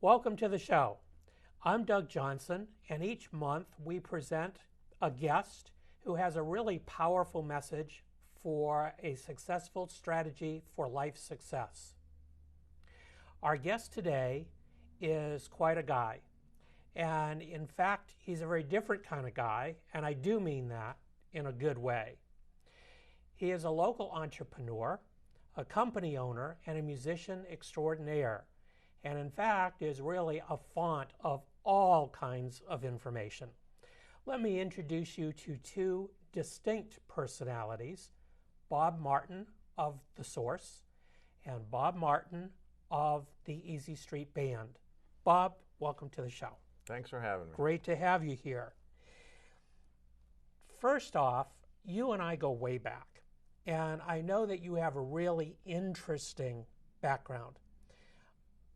Welcome to the show. I'm Doug Johnson, and each month we present a guest who has a really powerful message for a successful strategy for life success. Our guest today is quite a guy, and in fact, he's a very different kind of guy, and I do mean that in a good way. He is a local entrepreneur, a company owner, and a musician extraordinaire, and in fact is really a font of all kinds of information. Let me introduce you to two distinct personalities, Bob Martin of The Source and Bob Martin of the Easy Street Band. Bob, welcome to the show. Thanks for having me. Great to have you here. First off, you and I go way back, and I know that you have a really interesting background.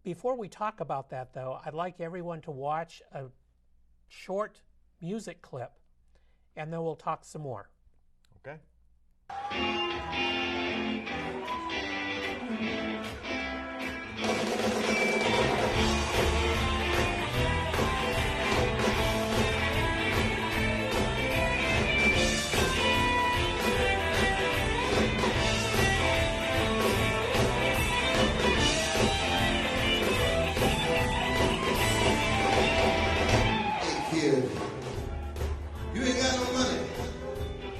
Before we talk about that, though, I'd like everyone to watch a short music clip, and then we'll talk some more. Okay. You ain't got no money.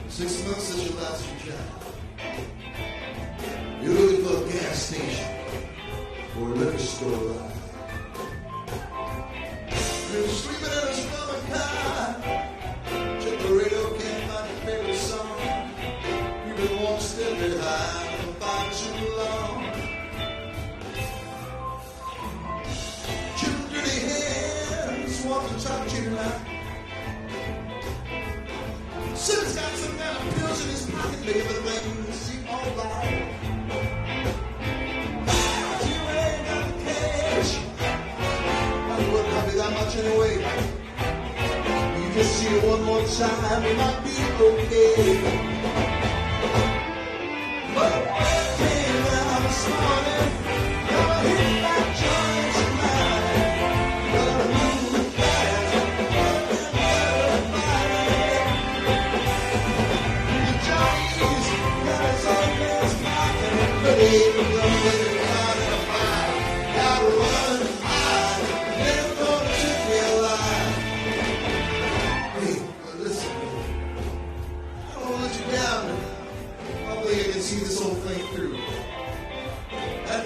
6 months since you lost your job. You're looking for a gas station or a liquor store ride. You're sleeping in a stomach car. Check the radio, can't find your favorite song. You've been walking steadily high for far too long. Two dirty hands want to talk to you now. Sin's got some kind of pills in his pocket, make everything seem alright. You ain't got the cash, I wouldn't have it that much anyway. You just see it one more time, it might be okay. But came out this morning, gonna hit that joint tonight. Gonna move fast.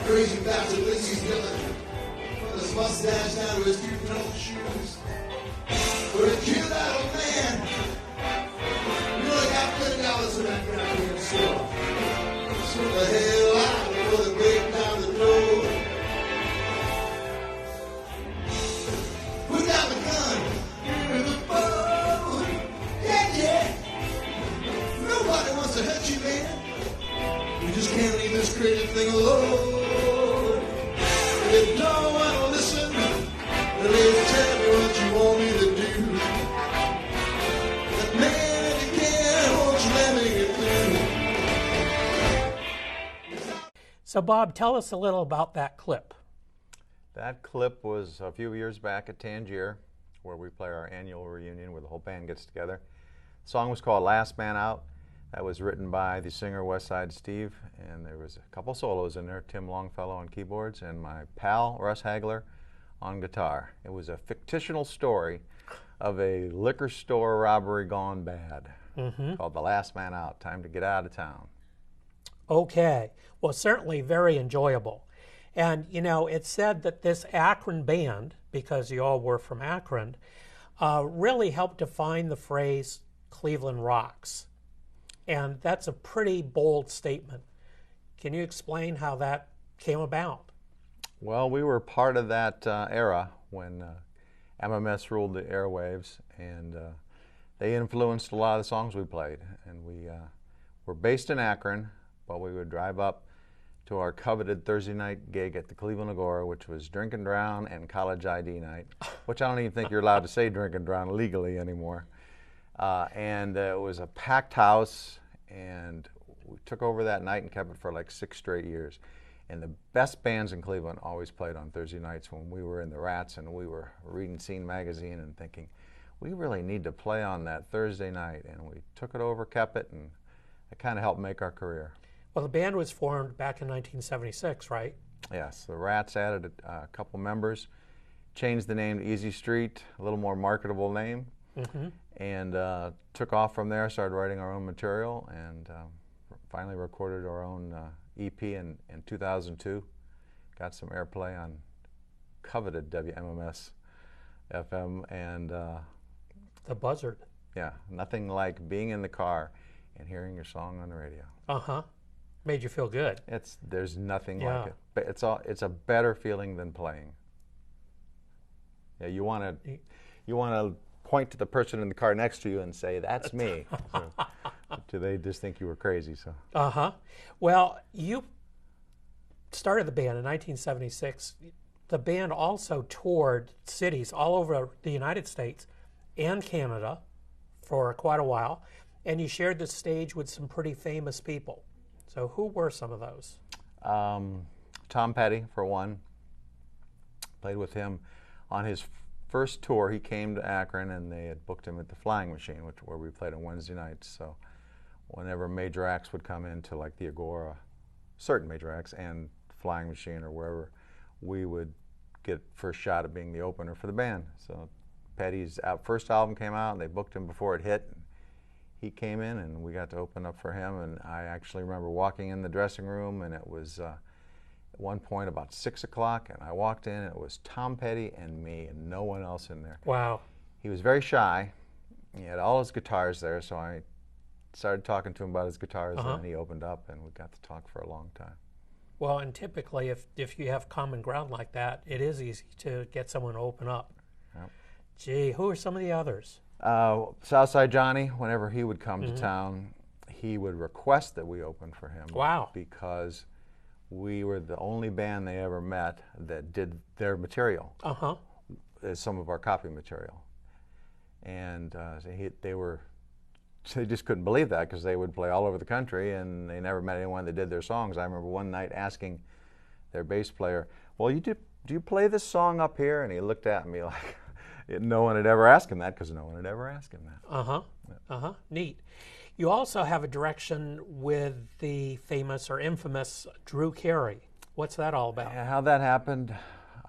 Crazy bastard thinks he's Dylan. From his mustache down to his two-tone shoes. But to kill that old man, you only got $30 in that goddamn store. So the hell out before the break down the road. Put down the gun. You're the phone. Yeah, yeah. Nobody wants to hurt you, man. We just can't leave this crazy thing alone. If you don't want to listen, then please tell me what you want me to do. But man, if you can't, won't you let me get through? So, Bob, tell us a little about that clip. That clip was a few years back at Tangier, where we play our annual reunion where the whole band gets together. The song was called Last Man Out. That was written by the singer West Side Steve, and there was a couple solos in there, Tim Longfellow on keyboards and my pal Russ Hagler on guitar. It was a fictional story of a liquor store robbery gone bad, called The Last Man Out, Time to Get Out of Town. Okay. Well, certainly very enjoyable. And, you know, it's said that this Akron band, because you all were from Akron, really helped define the phrase Cleveland rocks. And that's a pretty bold statement. Can you explain how that came about? Well, we were part of that era when MMS ruled the airwaves, and they influenced a lot of the songs we played. And we were based in Akron, but we would drive up to our coveted Thursday night gig at the Cleveland Agora, which was Drink and Drown and College ID night, which I don't even think you're allowed to say Drink and Drown legally anymore. And it was a packed house, and we took over that night and kept it for like 6 straight years. And the best bands in Cleveland always played on Thursday nights when we were in the Rats and we were reading Scene magazine and thinking, we really need to play on that Thursday night. And we took it over, kept it, and it kind of helped make our career. Well, the band was formed back in 1976, right? Yes, the Rats added a couple members, changed the name to Easy Street, a little more marketable name, and took off from there, started writing our own material, and finally recorded our own EP in 2002. Got some airplay on coveted WMMS FM, and the Buzzard. Yeah, nothing like being in the car and hearing your song on the radio. Made you feel good. There's nothing like it. But it's a better feeling than playing. Yeah, you want to point to the person in the car next to you and say, "That's me." So, do they just think you were crazy? So. Well, you started the band in 1976. The band also toured cities all over the United States and Canada for quite a while, and you shared the stage with some pretty famous people. So who were some of those? Tom Petty, for one. Played with him on his first tour. He came to Akron, and they had booked him at the Flying Machine, where we played on Wednesday nights. So whenever major acts would come into like the Agora, certain major acts, and Flying Machine or wherever, we would get first shot at being the opener for the band. So Petty's first album came out, and they booked him before it hit. He came in, and we got to open up for him. And I actually remember walking in the dressing room, and it was at one point about 6 o'clock, and I walked in, and it was Tom Petty and me, and no one else in there. Wow. He was very shy. He had all his guitars there, so I started talking to him about his guitars, and then he opened up, and we got to talk for a long time. Well, and typically, if you have common ground like that, it is easy to get someone to open up. Yep. Gee, who are some of the others? Southside Johnny, whenever he would come to town, he would request that we open for him. Wow. Because we were the only band they ever met that did their material, as some of our copy material. And they just couldn't believe that, because they would play all over the country and they never met anyone that did their songs. I remember one night asking their bass player, "Well, do you play this song up here?" And he looked at me like no one had ever asked him that, because no one had ever asked him that. Neat. You also have a direction with the famous or infamous Drew Carey. What's that all about? How that happened,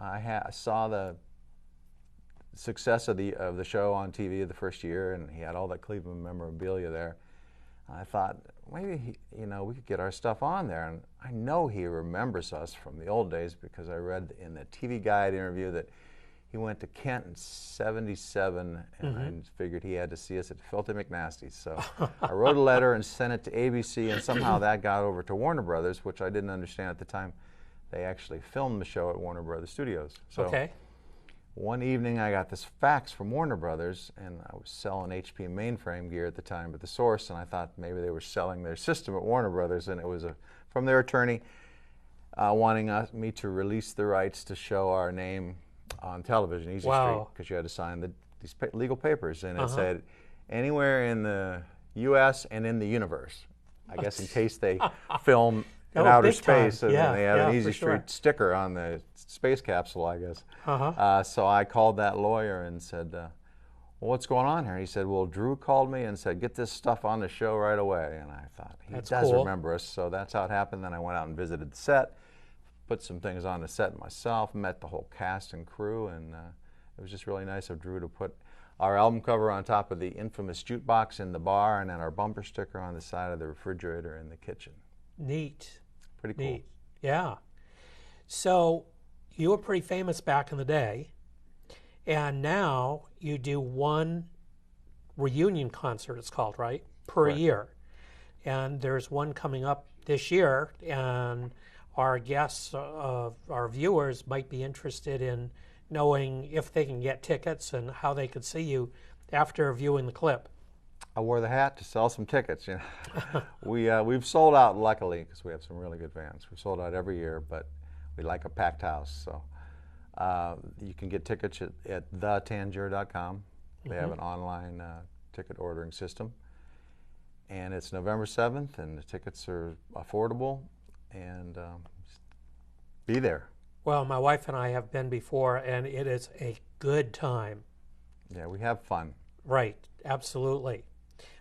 I saw the success of the show on TV the first year, and he had all that Cleveland memorabilia there. I thought maybe we could get our stuff on there, and I know he remembers us from the old days, because I read in the TV Guide interview that he went to Kent in '77, and I figured he had to see us at Filthy McNasty's. So I wrote a letter and sent it to ABC, and somehow that got over to Warner Brothers, which I didn't understand at the time. They actually filmed the show at Warner Brothers Studios. So one evening I got this fax from Warner Brothers, and I was selling HP mainframe gear at the time at the source, and I thought maybe they were selling their system at Warner Brothers, and it was from their attorney wanting me to release the rights to show our name on television, Easy Street, because you had to sign these legal papers, and it said anywhere in the U.S. and in the universe. I guess in case they film in outer space, and they have an Easy Street sticker on the space capsule, I guess. So I called that lawyer and said, "Well, what's going on here?" And he said, "Well, Drew called me and said, get this stuff on the show right away." And I thought, he does remember us, so that's how it happened. Then I went out and visited the set, put some things on the set myself, met the whole cast and crew, and it was just really nice of Drew to put our album cover on top of the infamous jukebox in the bar, and then our bumper sticker on the side of the refrigerator in the kitchen. Neat. Pretty cool. Neat. Yeah. So you were pretty famous back in the day, and now you do one reunion concert, it's called, right, per year. And there's one coming up this year, and our guests, our viewers, might be interested in knowing if they can get tickets and how they could see you after viewing the clip. I wore the hat to sell some tickets. We've sold out, luckily, because we have some really good fans. We've sold out every year, but we like a packed house. So you can get tickets at thetangier.com. They have an online ticket ordering system. And it's November 7th, and the tickets are affordable. And be there. Well, my wife and I have been before, and it is a good time. Yeah, we have fun. Right, absolutely.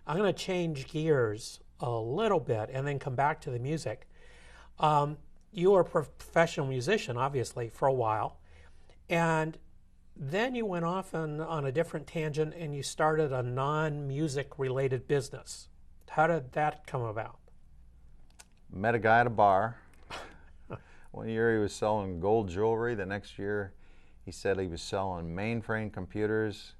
I'm going to change gears a little bit and then come back to the music. You were a professional musician, obviously, for a while, and then you went off on a different tangent and you started a non-music related business. How did that come about? Met a guy at a bar. One year he was selling gold jewelry. The next year he said he was selling mainframe computers.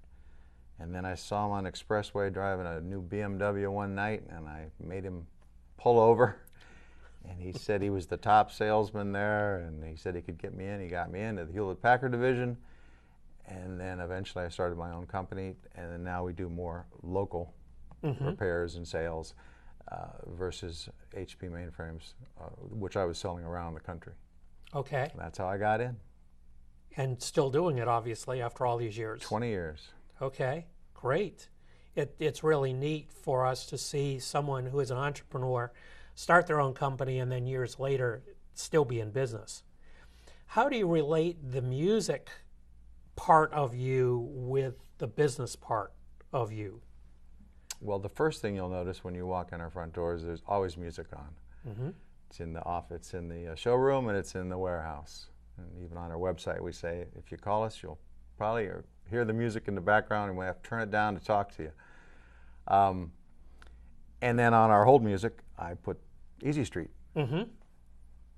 And then I saw him on the expressway driving a new BMW one night, and I made him pull over. And he said he was the top salesman there, and he said he could get me in. He got me into the Hewlett-Packard division. And then eventually I started my own company, and then now we do more local repairs and sales versus HP mainframes, which I was selling around the country. Okay. That's how I got in. And still doing it, obviously, after all these years. 20 years. Okay, great. It's really neat for us to see someone who is an entrepreneur start their own company and then years later still be in business. How do you relate the music part of you with the business part of you? Well, the first thing you'll notice when you walk in our front doors, there's always music on. It's in the office, it's in the showroom, and it's in the warehouse. And even on our website, we say, if you call us, you'll probably hear the music in the background, and we have to turn it down to talk to you. And then on our hold music, I put Easy Street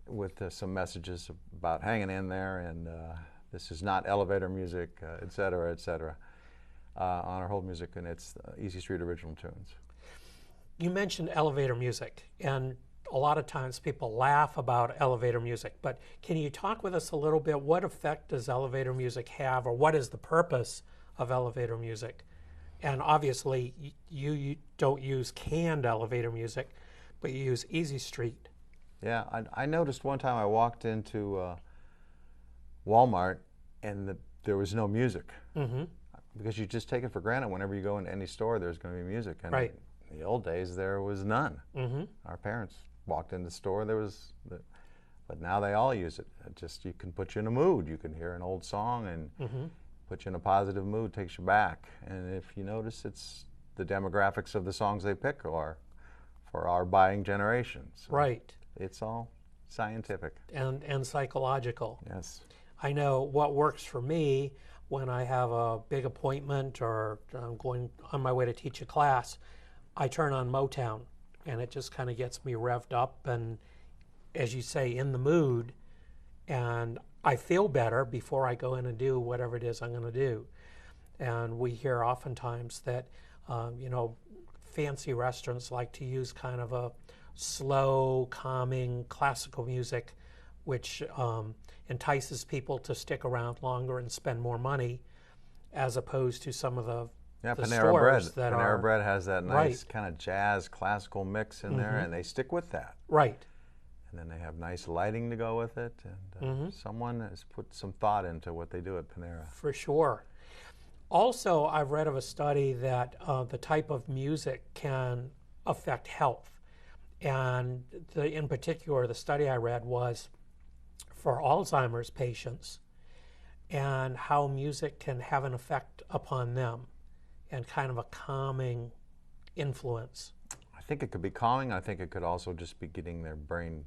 with some messages about hanging in there, and this is not elevator music, et cetera, on our hold music, and it's Easy Street original tunes. You mentioned elevator music, and a lot of times people laugh about elevator music, but can you talk with us a little bit? What effect does elevator music have, or what is the purpose of elevator music? And obviously, you don't use canned elevator music, but you use Easy Street. Yeah, I noticed one time I walked into Walmart and there was no music. Because you just take it for granted whenever you go into any store there's going to be music. And right. In the old days there was none. Our parents walked in the store, but now they all use it. You can put you in a mood. You can hear an old song and put you in a positive mood, takes you back. And if you notice, it's the demographics of the songs they pick are for our buying generation. So right. It's all scientific. And psychological. Yes. I know what works for me when I have a big appointment or I'm going on my way to teach a class. I turn on Motown, and it just kind of gets me revved up and, as you say, in the mood, and I feel better before I go in and do whatever it is I'm going to do. And we hear oftentimes that, fancy restaurants like to use kind of a slow, calming classical music, which entices people to stick around longer and spend more money, as opposed to some of the Panera Bread. Panera Bread has that nice right. kind of jazz classical mix in there, and they stick with that. Right. And then they have nice lighting to go with it, and someone has put some thought into what they do at Panera. For sure. Also, I've read of a study that the type of music can affect health. And in particular, the study I read was for Alzheimer's patients and how music can have an effect upon them and kind of a calming influence. I think it could be calming. I think it could also just be getting their brain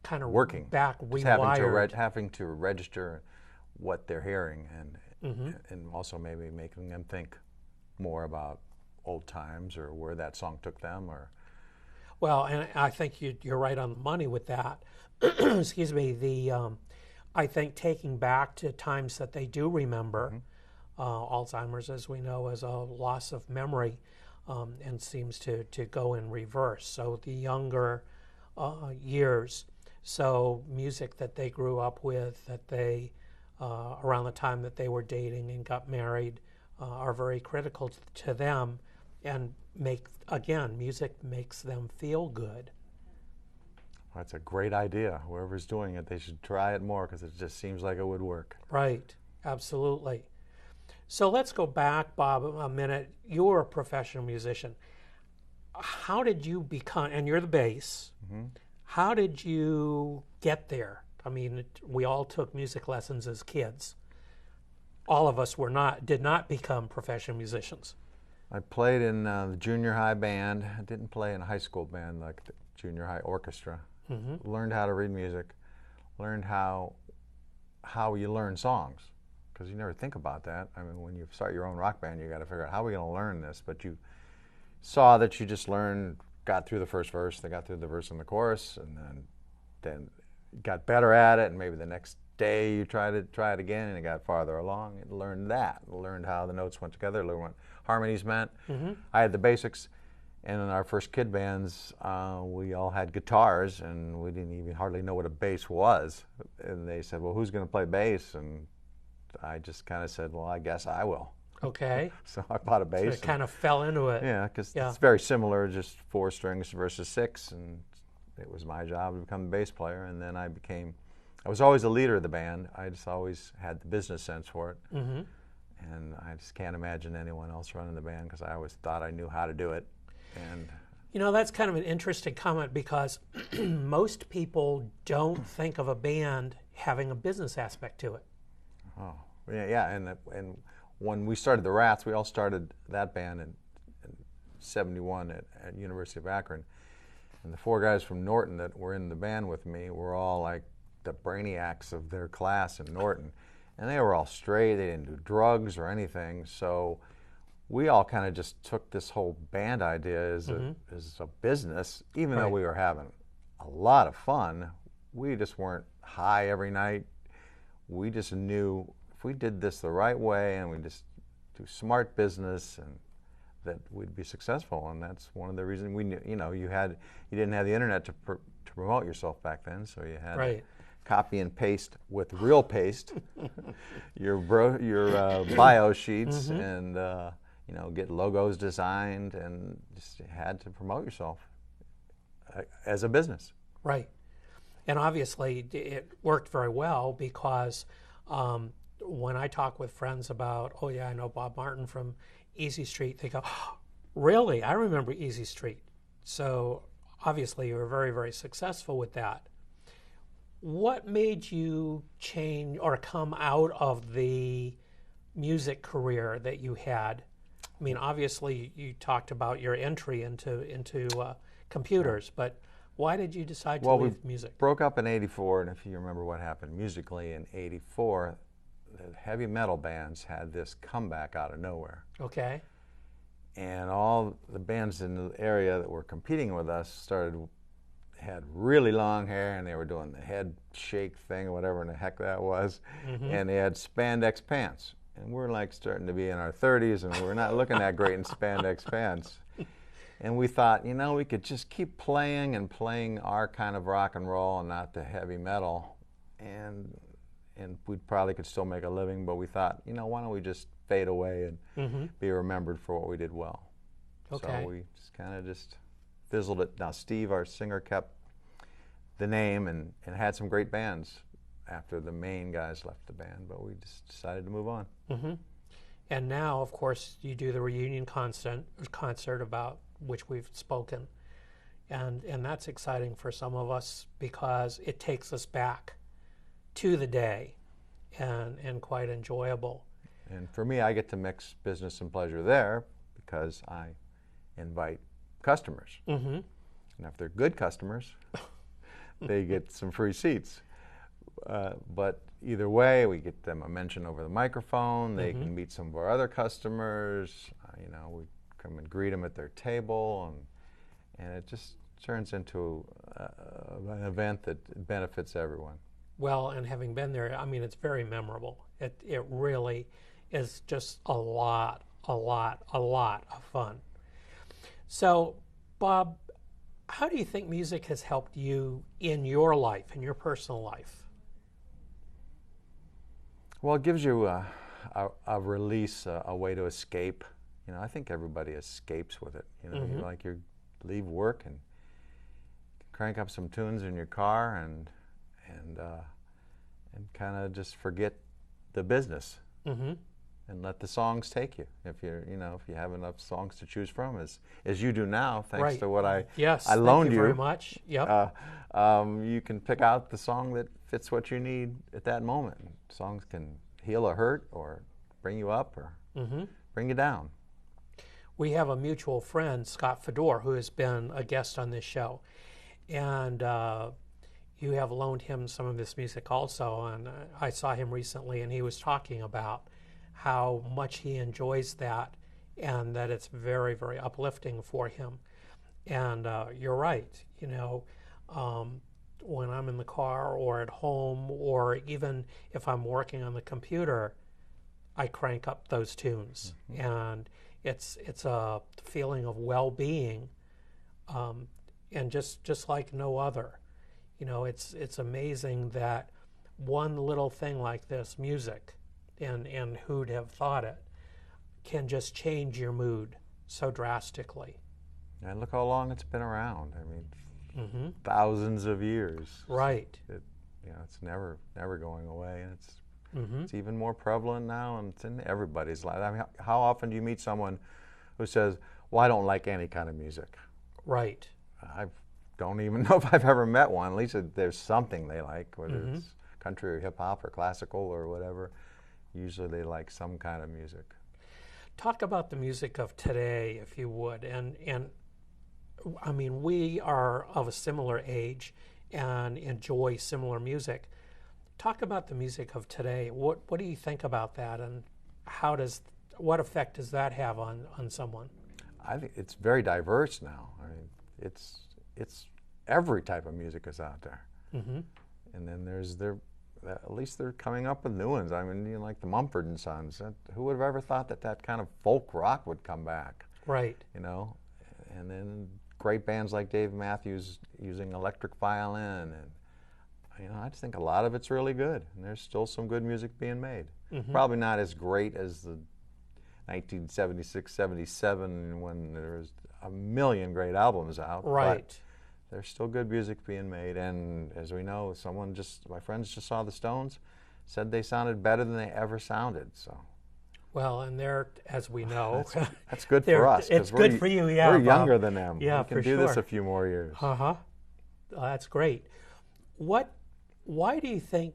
kind of working, back rewired. Having to register what they're hearing, and also maybe making them think more about old times or where that song took them. Or well, and I think you're right on the money with that. Excuse me. I think taking back to times that they do remember. Alzheimer's, as we know, is a loss of memory and seems to go in reverse. So the younger years, so music that they grew up with, that they around the time that they were dating and got married, are very critical to them, and music makes them feel good. That's a great idea. Whoever's doing it, they should try it more because it just seems like it would work. Right, absolutely. So let's go back, Bob, a minute. You were a professional musician. How did you become, and you're the bass, how did you get there I mean, we all took music lessons as kids. All of us did not become professional musicians. I played in the junior high band. I didn't play in a high school band like the junior high orchestra. Learned how to read music. Learned how you learn songs, because you never think about that. I mean, when you start your own rock band, you got to figure out how are we going to learn this. But you saw that you just got through the first verse, they got through the verse and the chorus, and then got better at it. And maybe the next day you try it again, and it got farther along. And learned that. Learned how the notes went together. Learned what harmonies meant. I had the basics. And in our first kid bands, we all had guitars, and we didn't even hardly know what a bass was. And they said, well, who's going to play bass? And I just kind of said, well, I guess I will. Okay. So I bought a bass. So it kind of fell into it. Yeah, because it's very similar, just 4 strings versus 6. And it was my job to become the bass player. And then I was always the leader of the band. I just always had the business sense for it. And I just can't imagine anyone else running the band, because I always thought I knew how to do it. And you know, that's kind of an interesting comment, because most people don't think of a band having a business aspect to it. Oh, yeah. And when we started the Rats, we all started that band in '71 at University of Akron. And the 4 guys from Norton that were in the band with me were all like the brainiacs of their class in Norton. And they were all straight. They didn't do drugs or anything. So we all kind of just took this whole band idea as a business, even though we were having a lot of fun. We just weren't high every night. We just knew if we did this the right way and we just do smart business, and that we'd be successful. And that's one of the reasons we knew. You know, you didn't have the internet to promote yourself back then, so you had to copy and paste with real paste your bio sheets and. You know, get logos designed, and just had to promote yourself as a business. Right. And obviously it worked very well, because when I talk with friends about, oh yeah, I know Bob Martin from Easy Street, they go, oh, really? I remember Easy Street. So obviously you were very, very successful with that. What made you change or come out of the music career that you had? I mean, obviously, you talked about your entry into computers, but why did you decide to leave music? We broke up in '84, and if you remember what happened musically in '84, the heavy metal bands had this comeback out of nowhere. Okay. And all the bands in the area that were competing with us had really long hair, and they were doing the head shake thing or whatever in the heck that was, and they had spandex pants. And we're like starting to be in our 30s, and we're not looking that great in spandex pants. And we thought, you know, we could just keep playing our kind of rock and roll and not the heavy metal, and we probably could still make a living. But we thought, you know, why don't we just fade away and be remembered for what we did well? Okay. So we just kind of fizzled it. Now Steve, our singer, kept the name and had some great bands after the main guys left the band, but we just decided to move on. And now, of course, you do the reunion concert about which we've spoken, and that's exciting for some of us, because it takes us back to the day, and quite enjoyable. And for me, I get to mix business and pleasure there, because I invite customers, and if they're good customers, they get some free seats. But either way, we get them a mention over the microphone. They can meet some of our other customers. You know, we come and greet them at their table, and it just turns into an event that benefits everyone. Well, and having been there, I mean, it's very memorable. It really is just a lot of fun. So, Bob, how do you think music has helped you in your life, in your personal life? Well, it gives you a release, a way to escape. You know, I think everybody escapes with it. You know, you leave work and crank up some tunes in your car and kind of just forget the business and let the songs take you. If you have enough songs to choose from, as you do now, thanks to what I loaned you. Thank you very much. Yep. You can pick out the song that fits what you need at that moment. Songs can heal a hurt or bring you up or bring you down. We have a mutual friend, Scott Fedor, who has been a guest on this show. And you have loaned him some of this music also. And I saw him recently, and he was talking about how much he enjoys that and that it's very, very uplifting for him. And you're right. You know, when I'm in the car or at home, or even if I'm working on the computer, I crank up those tunes, and it's a feeling of well-being, and just like no other. You know, it's amazing that one little thing like this, music, and who'd have thought it, can just change your mood so drastically. And look how long it's been around. I mean, thousands of years. Right. It's never going away, and it's even more prevalent now, and it's in everybody's life. I mean, how often do you meet someone who says, "Well, I don't like any kind of music"? Right. I don't even know if I've ever met one. At least there's something they like, whether it's country or hip hop or classical or whatever. Usually they like some kind of music. Talk about the music of today, if you would, and I mean, we are of a similar age and enjoy similar music. Talk about the music of today. What do you think about that, and what effect does that have on someone? I think it's very diverse now. I mean, it's every type of music is out there, and then at least they're coming up with new ones. I mean, you know, like the Mumford & Sons. Who would have ever thought that kind of folk rock would come back? Right. You know, and then great bands like Dave Matthews using electric violin, and you know, I just think a lot of it's really good, and there's still some good music being made. Probably not as great as the 1976, 77 when there was a million great albums out. Right. But there's still good music being made, and as we know, my friends just saw the Stones, said they sounded better than they ever sounded. So. Well, and they're, as we know, that's good for us. It's good for you, yeah. We're younger than them. Yeah, we can do this a few more years. That's great. Why do you think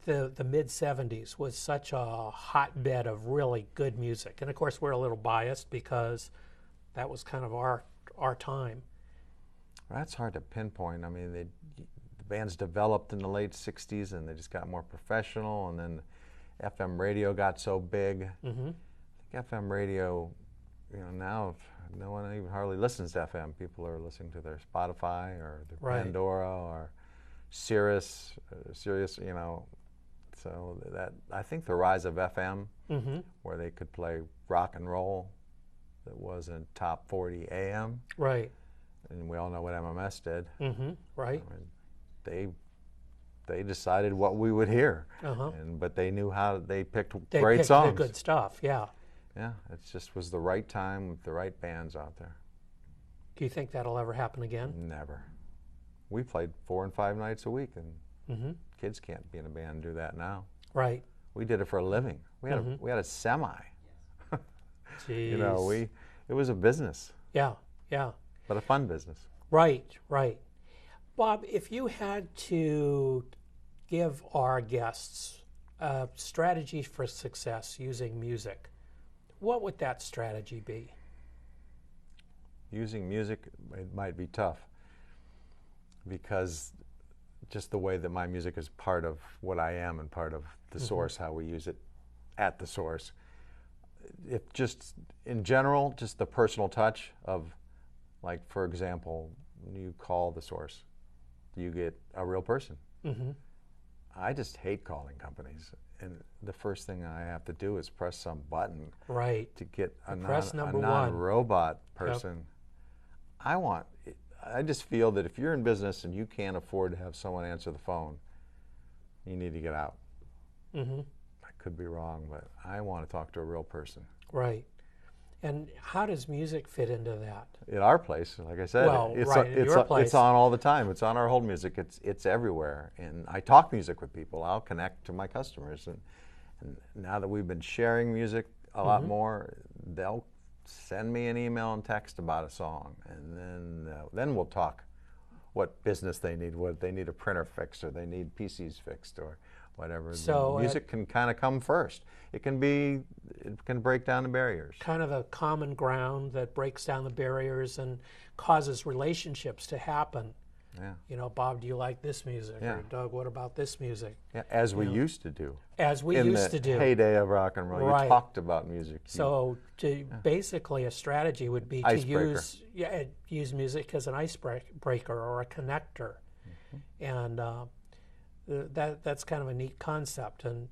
the mid-'70s was such a hotbed of really good music? And of course, we're a little biased because that was kind of our time. Well, that's hard to pinpoint. I mean, the bands developed in the late '60s, and they just got more professional, and then FM radio got so big. I think FM radio, you know, now no one even hardly listens to FM. People are listening to their Spotify or their Pandora or Sirius, you know. So that, I think the rise of FM, where they could play rock and roll that wasn't top 40 AM. Right. And we all know what MMS did. Right. I mean, they decided what we would hear, but they knew how. They picked great songs. The good stuff, yeah. Yeah, it just was the right time with the right bands out there. Do you think that'll ever happen again? Never. We played 4 and 5 nights a week, and kids can't be in a band and do that now. Right. We did it for a living. We had a semi. Jeez. You know, it was a business. Yeah, yeah. But a fun business. Right, right. Bob, if you had to give our guests a strategy for success using music, what would that strategy be? Using music, it might be tough because just the way that my music is part of what I am and part of the source, how we use it at the source. If just in general, just the personal touch of, like, for example, you call the source, you get a real person. I just hate calling companies, and the first thing I have to do is press some button to get a non-robot person. I just feel that if you're in business and you can't afford to have someone answer the phone, you need to get out. I could be wrong, but I want to talk to a real person. Right. And how does music fit into that? At our place, like I said, it's on all the time. It's on our whole music. It's everywhere. And I talk music with people. I'll connect to my customers. And now that we've been sharing music a lot more, they'll send me an email and text about a song, and then we'll talk what business they need, what they need a printer fixed, or they need PCs fixed, or whatever. So the music can kind of come first. It can break down the barriers. Kind of a common ground that breaks down the barriers and causes relationships to happen. Yeah. You know, Bob, do you like this music? Yeah. Or Doug, what about this music? Yeah, as we used to do. As we used to do. In the heyday of rock and roll, Right. you talked about music. So basically a strategy would be to Icebreaker. use music as an icebreaker or a connector. And that's kind of a neat concept, and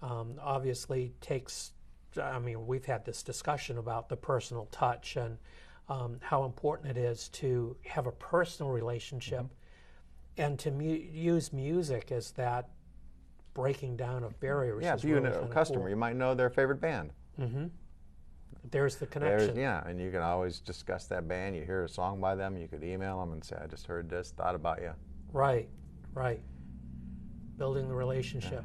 obviously takes, I mean, we've had this discussion about the personal touch and how important it is to have a personal relationship and to use music as that breaking down of barriers. Yeah, is if you're really a kinda customer, cool. you might know their favorite band. There's the connection. And you can always discuss that band. You hear a song by them, you could email them and say, I just heard this, thought about you. Right. Building the relationship.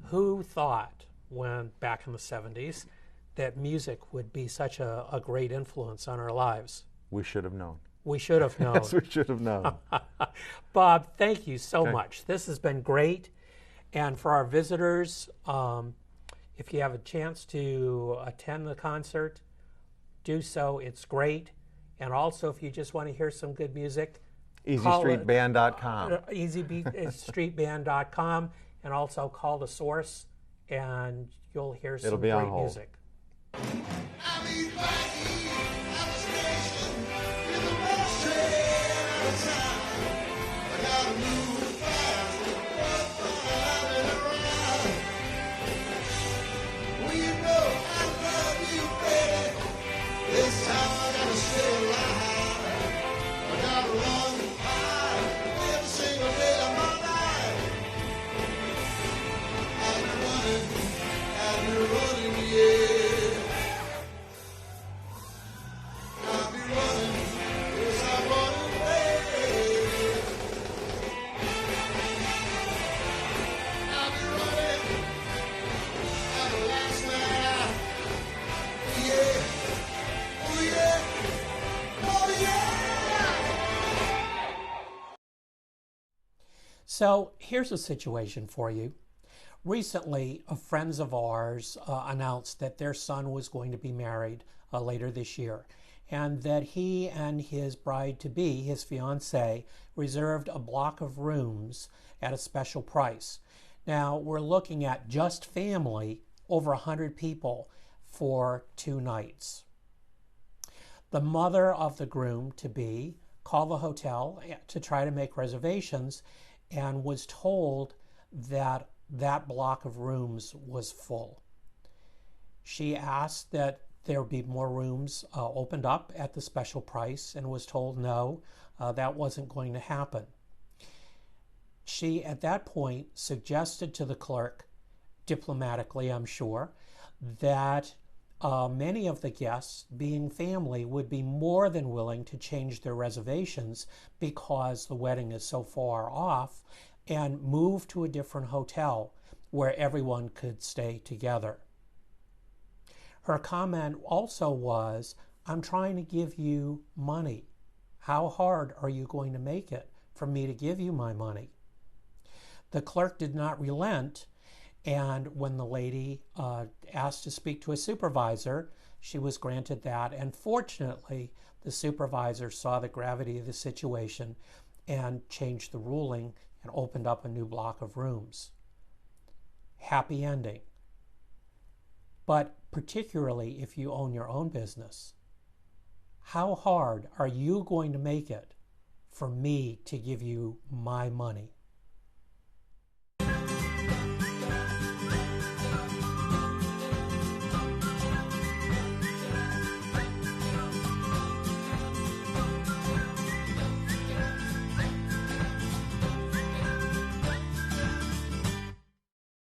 Who thought, when back in the 70s, that music would be such a great influence on our lives? We should have known. We should have known. Yes, we should have known. Bob, thank you so much. This has been great. And for our visitors, if you have a chance to attend the concert, do so. It's great. And also, if you just want to hear some good music, EasyStreetBand.com. EasyStreetBand.com, and also call the source, and you'll hear some be on great hold. music. I mean, Mikey, I'm a station in the best train out of town. I gotta move fast, driving around. Well, you know I love you, baby. This time I gotta stay alive. I gotta run high every single day of my life. I'll be running, yeah. I'll be running, yes, I'm running away. I'll be running, I'm the last man out. Yeah, oh yeah, oh yeah. So here's a situation for you. Recently, friends of ours announced that their son was going to be married later this year, and that he and his bride-to-be, his fiancée, reserved a block of rooms at a special price. Now, we're looking at just family, over 100 people, for 2 nights. The mother of the groom-to-be called the hotel to try to make reservations and was told that that block of rooms was full. She asked that there be more rooms opened up at the special price and was told no, that wasn't going to happen. She, at that point, suggested to the clerk, diplomatically I'm sure, that many of the guests, being family, would be more than willing to change their reservations because the wedding is so far off, and move to a different hotel where everyone could stay together. Her comment also was, I'm trying to give you money. How hard are you going to make it for me to give you my money? The clerk did not relent, and when the lady asked to speak to a supervisor, she was granted that, and fortunately, the supervisor saw the gravity of the situation and changed the ruling and opened up a new block of rooms. Happy ending. But particularly if you own your own business, how hard are you going to make it for me to give you my money?